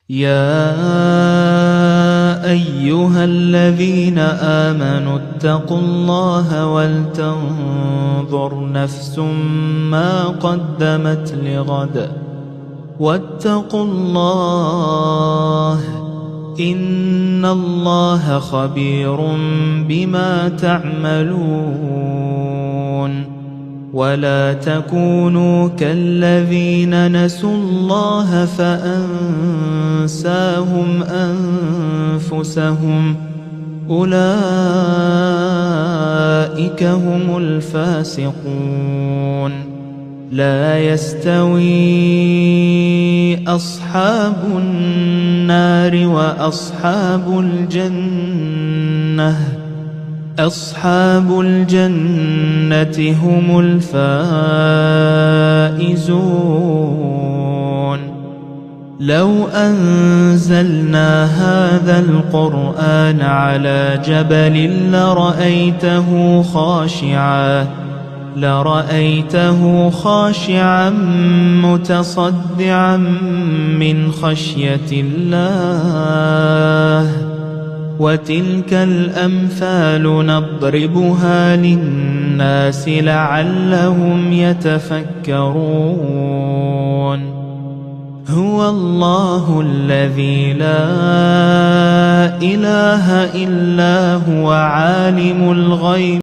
يا أيها الذين آمنوا اتقوا الله ولتنظر نفس ما قدمت لغد واتقوا الله إن الله خبير بما تعملون. ولا تكونوا كالذين نسوا الله فأنساهم أنفسهم أولئك هم الفاسقون. لا يستوي أصحاب النار وأصحاب الجنة أصحاب الجنة هم الفائزون. لو أنزلنا هذا القرآن على جبل لرأيته خاشعا متصدعا من خشية الله. وتلك الأمثال نضربها للناس لعلهم يتفكرون. هو الله الذي لا إله إلا هو عالم الغيب